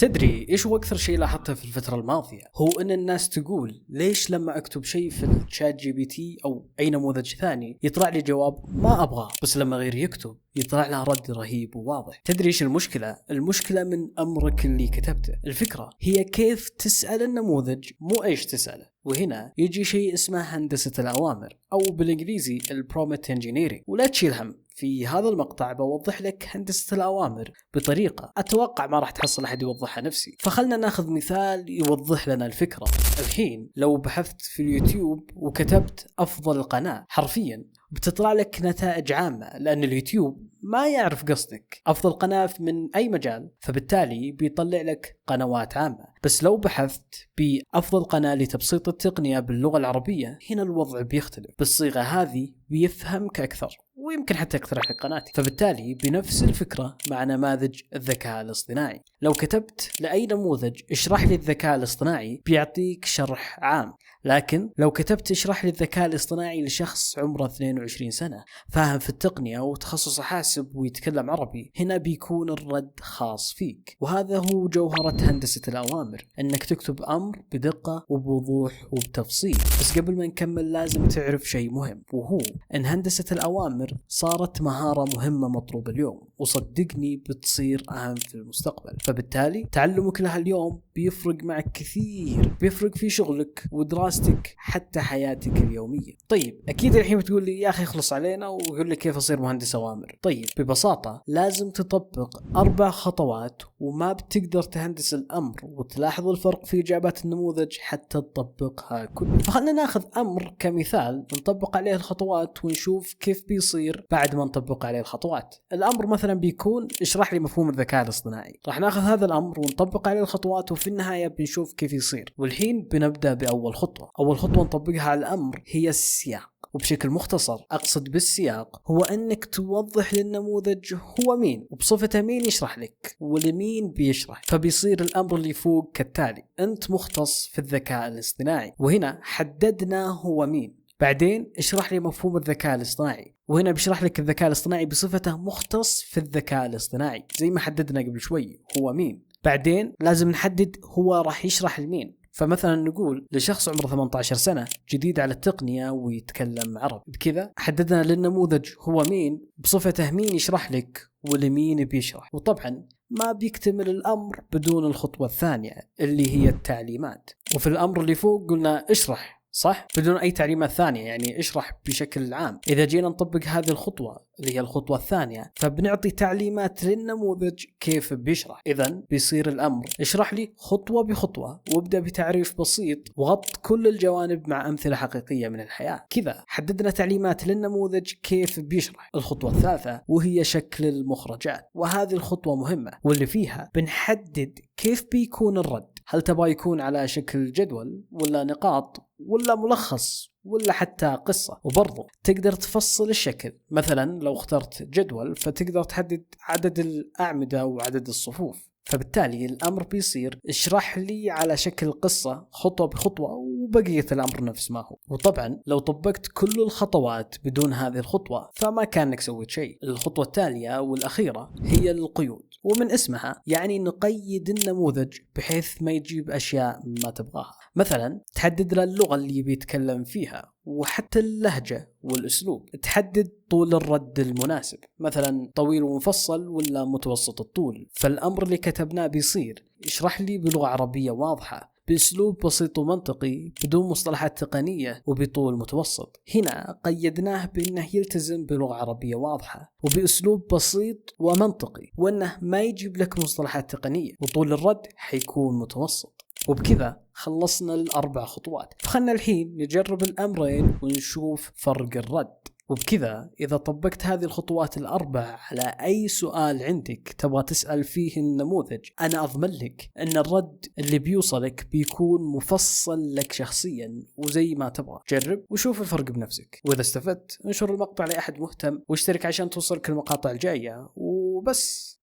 تدري إيش هو أكثر شيء لاحظته في الفترة الماضية؟ هو أن الناس تقول ليش لما أكتب شيء في الشات جي بي تي أو أي نموذج ثاني يطلع لي جواب ما أبغاه، بس لما غير يكتب يطلع له رد رهيب وواضح. تدري إيش المشكلة؟ المشكلة من أمرك اللي كتبته. الفكرة هي كيف تسأل النموذج، مو إيش تسأله. وهنا يجي شيء اسمه هندسة الأوامر أو بالإنجليزي البرومت انجينيرينج. ولا تشيل هم، في هذا المقطع بوضح لك هندسة الأوامر بطريقة أتوقع ما راح تحصل أحد يوضحها نفسي. فخلنا ناخذ مثال يوضح لنا الفكرة. الحين لو بحثت في اليوتيوب وكتبت أفضل قناة، حرفيا بتطلع لك نتائج عامة، لأن اليوتيوب ما يعرف قصدك أفضل قناة من أي مجال، فبالتالي بيطلع لك قنوات عامة. بس لو بحثت بأفضل قناة لتبسيط التقنية باللغة العربية، هنا الوضع بيختلف. بالصيغة هذه بيفهمك أكثر ويمكن حتى يقترح لك قناتي. فبالتالي بنفس الفكرة مع نماذج الذكاء الاصطناعي، لو كتبت لأي نموذج اشرح لي الذكاء الاصطناعي بيعطيك شرح عام، لكن لو كتبت اشرح لي الذكاء الاصطناعي لشخص عمره 22 سنة فاهم في التقنية وتخصص حاسب ويتكلم عربي، هنا بيكون الرد خاص فيك. وهذا هو جوهرة هندسة الأوامر، انك تكتب أمر بدقة وبوضوح وبتفصيل. بس قبل ما نكمل لازم تعرف شيء مهم، وهو ان هندسة الأوامر صارت مهارة مهمة مطلوبة اليوم، وصدقني بتصير أهم في المستقبل. فبالتالي تعلمك لها اليوم بيفرق معك كثير، بيفرق في شغلك ودراستك حتى حياتك اليومية. طيب أكيد الحين بتقول لي يا أخي اخلص علينا وقول لي كيف أصير مهندس أوامر. طيب ببساطة لازم تطبق 4 خطوات، وما بتقدر تهندس الأمر وتلاحظ الفرق في إجابات النموذج حتى تطبقها كلها. فخلنا ناخذ أمر كمثال نطبق عليه الخطوات ونشوف كيف بيصير بعد ما نطبق عليه الخطوات. الأمر مثلا بيكون اشرح لي مفهوم الذكاء الاصطناعي. راح ناخذ هذا الأمر ونطبق عليه الخطوات، وفي النهاية بنشوف كيف يصير. والحين بنبدأ بأول خطوة. أول خطوة نطبقها على الأمر هي السياق. وبشكل مختصر أقصد بالسياق هو أنك توضح للنموذج هو مين، وبصفته مين يشرح لك ولمين بيشرح. فبيصير الأمر اللي فوق كالتالي: أنت مختص في الذكاء الاصطناعي، وهنا حددنا هو مين. بعدين اشرح لي مفهوم الذكاء الاصطناعي، وهنا بيشرح لك الذكاء الاصطناعي بصفته مختص في الذكاء الاصطناعي زي ما حددنا قبل شوي هو مين. بعدين لازم نحدد هو راح يشرح لمين. فمثلا نقول لشخص عمره 18 سنة جديد على التقنية ويتكلم عربي. بكذا حددنا للنموذج هو مين بصفته مين يشرح لك ولمين بيشرح. وطبعا ما بيكتمل الأمر بدون الخطوة الثانية اللي هي التعليمات. وفي الأمر اللي فوق قلنا اشرح صح بدون أي تعليمات ثانية، يعني اشرح بشكل عام. إذا جينا نطبق هذه الخطوة اللي هي الخطوة الثانية فبنعطي تعليمات للنموذج كيف بيشرح. إذن بيصير الأمر اشرح لي خطوة بخطوة وابدأ بتعريف بسيط وغط كل الجوانب مع أمثلة حقيقية من الحياة. كذا حددنا تعليمات للنموذج كيف بيشرح. الخطوة الثالثة وهي شكل المخرجات، وهذه الخطوة مهمة واللي فيها بنحدد كيف بيكون الرد. هل تبغى يكون على شكل جدول ولا نقاط ولا ملخص ولا حتى قصة؟ وبرضو تقدر تفصل الشكل. مثلا لو اخترت جدول فتقدر تحدد عدد الأعمدة وعدد الصفوف. فبالتالي الأمر بيصير اشرح لي على شكل قصة خطوة بخطوة، وبقية الأمر نفس ما هو. وطبعا لو طبقت كل الخطوات بدون هذه الخطوة فما كانك سويت شيء. الخطوة التالية والأخيرة هي القيود، ومن اسمها يعني نقيد النموذج بحيث ما يجيب أشياء ما تبغاها. مثلا تحدد له اللغة اللي بيتكلم فيها وحتى اللهجة والأسلوب. تحدد طول الرد المناسب، مثلا طويل ومفصل ولا متوسط الطول. فالأمر اللي كتبناه بيصير اشرح لي بلغة عربية واضحة بأسلوب بسيط ومنطقي بدون مصطلحات تقنية وبطول متوسط. هنا قيدناه بأنه يلتزم بلغة عربية واضحة وبأسلوب بسيط ومنطقي، وأنه ما يجيب لك مصطلحات تقنية، وطول الرد حيكون متوسط. وبكذا خلصنا ال4 خطوات. فخلنا الحين نجرب الأمرين ونشوف فرق الرد. وبكذا إذا طبقت هذه الخطوات ال4 على أي سؤال عندك تبغى تسأل فيه النموذج، أنا أضمن لك أن الرد اللي بيوصلك بيكون مفصل لك شخصيا وزي ما تبغى. جرب وشوف الفرق بنفسك. وإذا استفدت انشر المقطع لأحد مهتم واشترك عشان توصلك المقاطع الجاية. وبس.